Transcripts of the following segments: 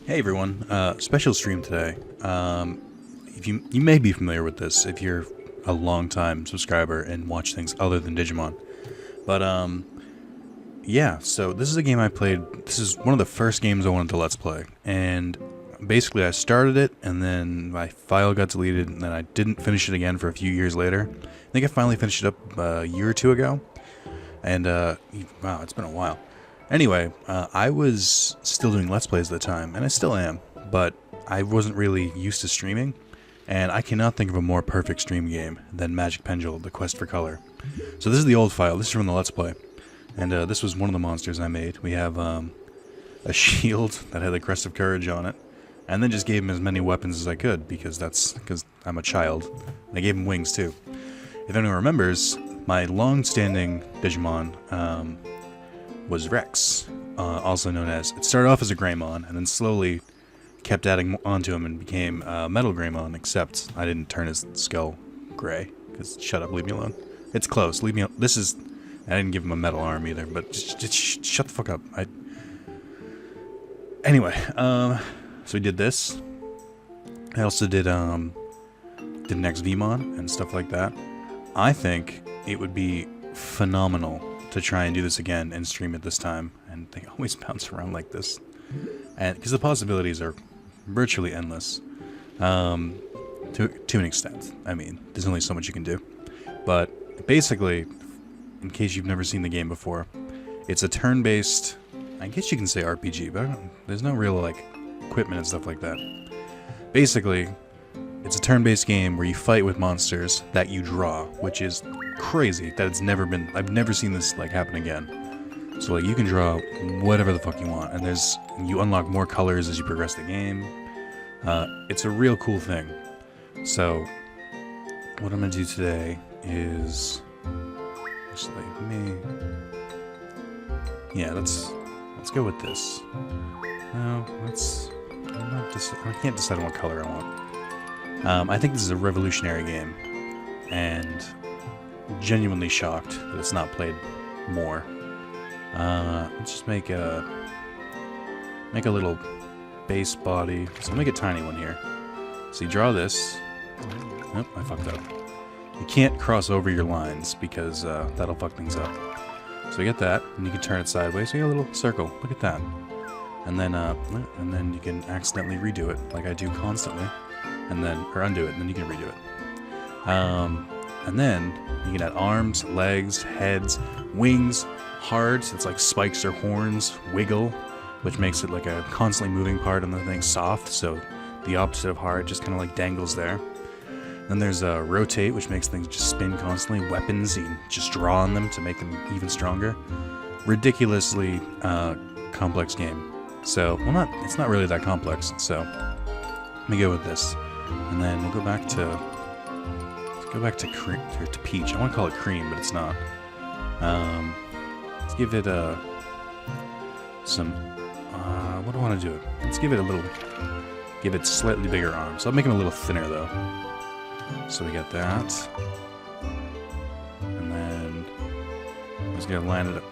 Hey everyone, special stream today. If you may be familiar with this if you're a long-time subscriber and watch things other than Digimon. But yeah, so this is a game I played. This is one of the first games I wanted to Let's Play, and basically I started it, and then my file got deleted, and then I didn't finish it again for a few years later. I think I finally finished it up a year or two ago, and wow, it's been a while. Anyway, I was still doing Let's Plays at the time, and I still am, but I wasn't really used to streaming, and I cannot think of a more perfect stream game than Magic Pengel, The Quest for Color. So this is the old file, this is from the Let's Play, and this was one of the monsters I made. We have a shield that had the Crest of Courage on it, and then just gave him as many weapons as I could, because I'm a child, and I gave him wings too. If anyone remembers, my long-standing Digimon, was Rex, also known as... It started off as a Greymon, and then slowly kept adding onto him and became Metal Greymon, except I didn't turn his skull gray, because shut up, leave me alone. It's close, leave me alone. This is... I didn't give him a metal arm either, but just shut the fuck up. Anyway, so we did this. I also did an XVmon and stuff like that. I think it would be phenomenal to try and do this again and stream it this time, and they always bounce around like this, and because the possibilities are virtually endless, to an extent. I mean, there's only so much you can do, but basically, in case you've never seen the game before, it's a turn-based, I guess you can say RPG, but there's no real like equipment and stuff like that. Basically, it's a turn-based game where you fight with monsters that you draw, which is crazy that I've never seen this like happen again. So like you can draw whatever the fuck you want, and you unlock more colors as you progress the game. It's a real cool thing. So what I'm gonna do today is let's go with this. No, I can't decide on what color I want. I think this is a revolutionary game, and genuinely shocked that it's not played more. Let's just make a little base body. So I'll make a tiny one here. So you draw this. Nope, I fucked up. You can't cross over your lines because that'll fuck things up. So you get that, and you can turn it sideways. So you get a little circle. Look at that. And then you can accidentally redo it, like I do constantly, or undo it, and then you can redo it. And then you can add arms, legs, heads, wings, hearts, it's like spikes or horns, wiggle, which makes it like a constantly moving part, and the thing soft, so the opposite of hard just kind of like dangles there. Then there's rotate, which makes things just spin constantly. Weapons, you can just draw on them to make them even stronger. Ridiculously complex game. So, well, it's not really that complex, so let me go with this. And then we'll go back to Peach. I want to call it Cream, but it's not. Let's give it what do I want to do? Let's give it slightly bigger arms. So I'll make them a little thinner though. So we got that, and then I'm just gonna line it up.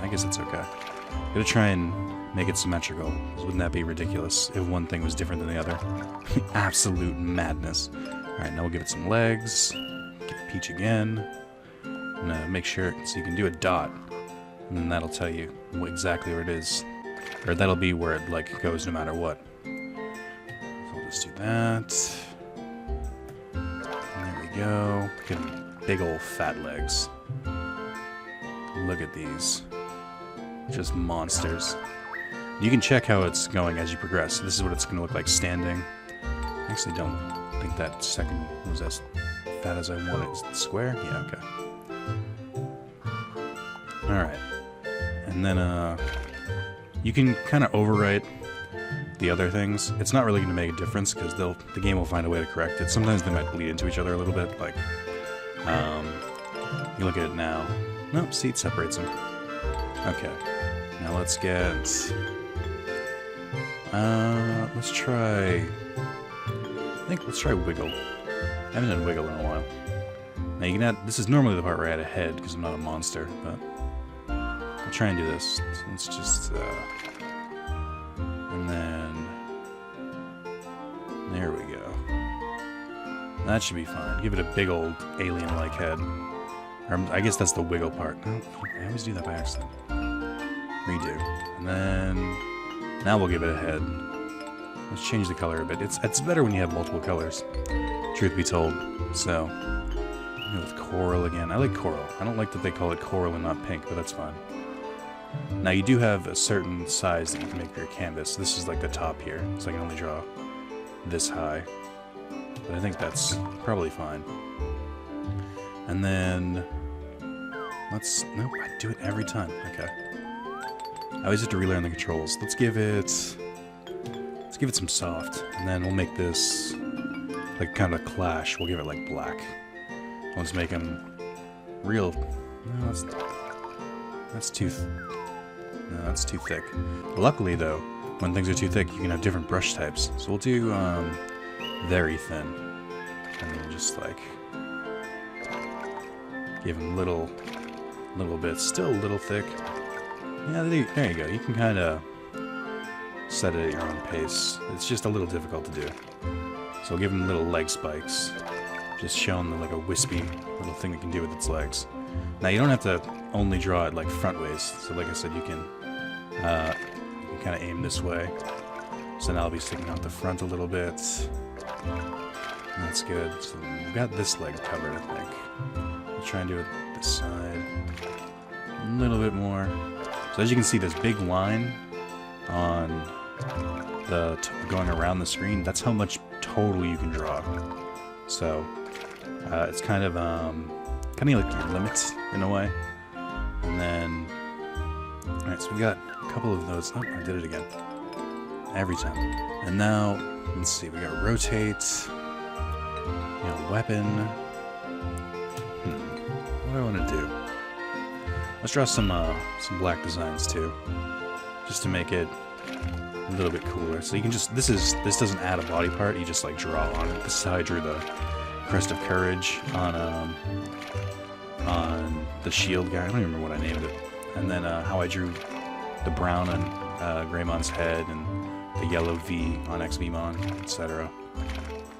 I guess it's okay. I'm gonna try and make it symmetrical, because wouldn't that be ridiculous if one thing was different than the other? Absolute madness. Alright, now we'll give it some legs. Give it Peach again. And make sure, so you can do a dot, and then that'll tell you exactly where it is. Or that'll be where it like goes no matter what. So we'll just do that. And there we go. Give them big old fat legs. Look at these. Just monsters. You can check how it's going as you progress. This is what it's going to look like standing. I actually don't think that second was as fat as I wanted. Is it square? Yeah, okay. Alright. And then, you can kind of overwrite the other things. It's not really going to make a difference, because the game will find a way to correct it. Sometimes they might bleed into each other a little bit, like, you look at it now. Nope, see, it separates them. Okay. Now let's get... let's try Wiggle. I haven't done Wiggle in a while. Now you can add, this is normally the part where I add a head, because I'm not a monster, but I'll try and do this. So let's just, That should be fine. Give it a big old alien-like head. Or, I guess that's the wiggle part. Oh, I always do that by accident. Redo. And then... Now we'll give it a head. Let's change the color a bit. It's better when you have multiple colors, truth be told. So, go with coral again. I like coral. I don't like that they call it coral and not pink, but that's fine. Now you do have a certain size that you can make for your canvas. This is like the top here, so I can only draw this high. But I think that's probably fine. And then let's nope, I do it every time. Okay. I always have to relearn the controls. Let's give it some soft, and then we'll make this like kind of a clash. We'll give it like black. We'll just make them real. No, that's too thick. Luckily though, when things are too thick, you can have different brush types. So we'll do very thin, and then we'll just like give them little bits, still a little thick. Yeah, there you go. You can kind of set it at your own pace. It's just a little difficult to do. So we'll give them little leg spikes, just showing them like a wispy little thing it can do with its legs. Now you don't have to only draw it like front ways. So like I said, you can kind of aim this way. So now I'll be sticking out the front a little bit. That's good. So we've got this leg covered, I think. We'll try and do it this side. A little bit more. So as you can see, this big line on the going around the screen, that's how much total you can draw. So it's kind of like your limit in a way. And then, alright, so we got a couple of those. Oh, I did it again. Every time. And now, let's see, we got rotate, weapon. What do I want to do? Let's draw some black designs too, just to make it a little bit cooler. So you can just this doesn't add a body part. You just like draw on it. This is how I drew the crest of courage on the shield guy. I don't even remember what I named it. And then how I drew the brown on Greymon's head and the yellow V on XVmon, etc.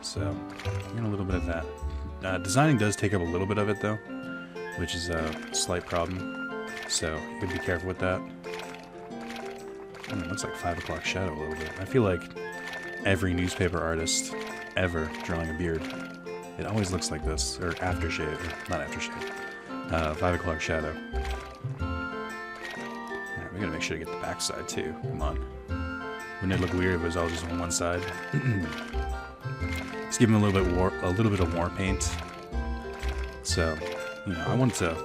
So a little bit of that. Designing does take up a little bit of it though, which is a slight problem. So you gotta be careful with that. It looks like 5 o'clock shadow a little bit. I feel like every newspaper artist ever drawing a beard, it always looks like this, or aftershave, or not aftershave, 5 o'clock shadow. Alright, we gotta make sure to get the back side too. Come on. Wouldn't it look weird if it was all just on one side? Let's give him a little bit of war paint. So, I want it to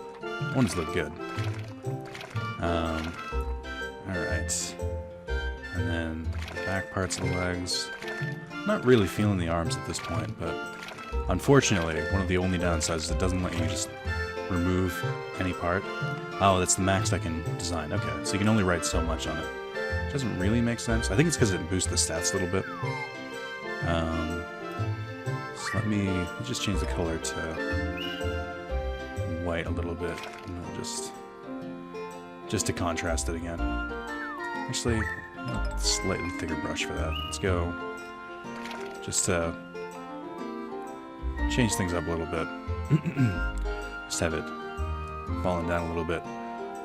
look good. Alright. And then the back parts of the legs. Not really feeling the arms at this point, but unfortunately, one of the only downsides is it doesn't let you just remove any part. Oh, that's the max I can design. Okay, so you can only write so much on it. Doesn't really make sense. I think it's because it boosts the stats a little bit. So let me just change the color to white a little bit. And just to contrast it again. Actually, a slightly thicker brush for that. Let's go just to change things up a little bit. Just have it falling down a little bit,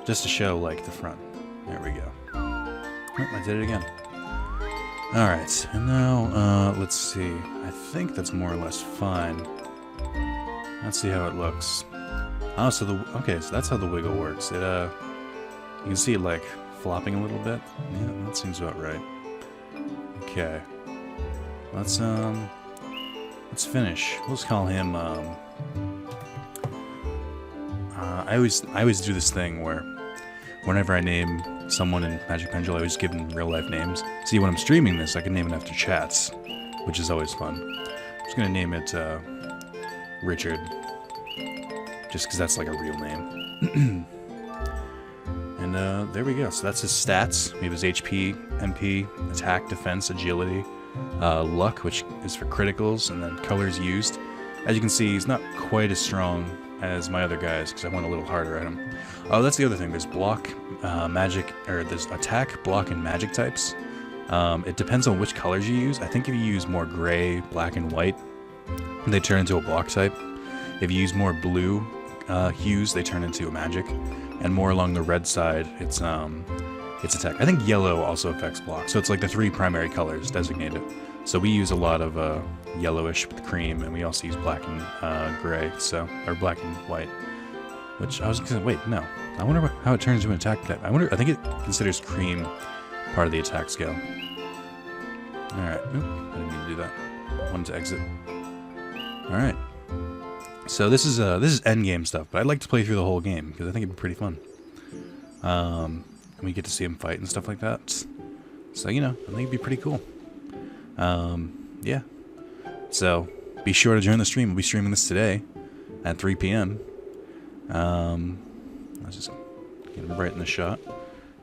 just to show like the front. There we go. Oh, I did it again. Alright, and now, let's see. I think that's more or less fine. Let's see how it looks. Oh, so okay, so that's how the wiggle works. It, you can see it like flopping a little bit. Yeah, that seems about right. Okay. Let's finish. Let's call him, I always do this thing where whenever I name someone in Magic Pengel, I always give them real life names. See, when I'm streaming this, I can name it after chats, which is always fun. I'm just gonna name it Richard, just because that's like a real name. And there we go. So that's his stats. We have his HP, MP, attack, defense, agility, luck, which is for criticals, and then colors used. As you can see, he's not quite as strong as my other guys because I went a little harder at him. Oh, that's the other thing. There's block, magic, or there's attack, block, and magic types. It depends on which colors you use. I think if you use more gray, black, and white, they turn into a block type. If you use more blue hues, they turn into a magic, and more along the red side, it's attack. I think yellow also affects block, so it's like the 3 primary colors designated. So we use a lot of yellowish with cream, and we also use black and gray, or black and white. Which I was gonna wait, no. I wonder how it turns into an attack type. I think it considers cream part of the attack scale. Alright, I didn't mean to do that. I wanted to exit. Alright. So this is endgame stuff, but I'd like to play through the whole game, because I think it'd be pretty fun. And we get to see him fight and stuff like that. So, you know, I think it'd be pretty cool. Yeah. So, be sure to join the stream. We'll be streaming this today at 3 p.m. Let's just get him right in the shot.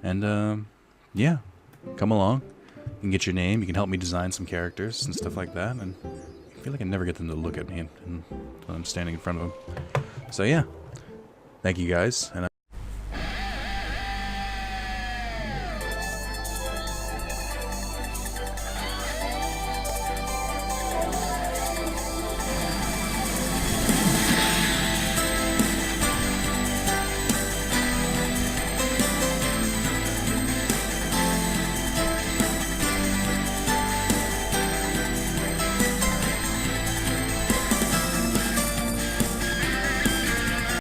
And, yeah. Come along. You can get your name. You can help me design some characters and stuff like that. And I feel like I never get them to look at me when I'm standing in front of them. So, yeah. Thank you, guys. And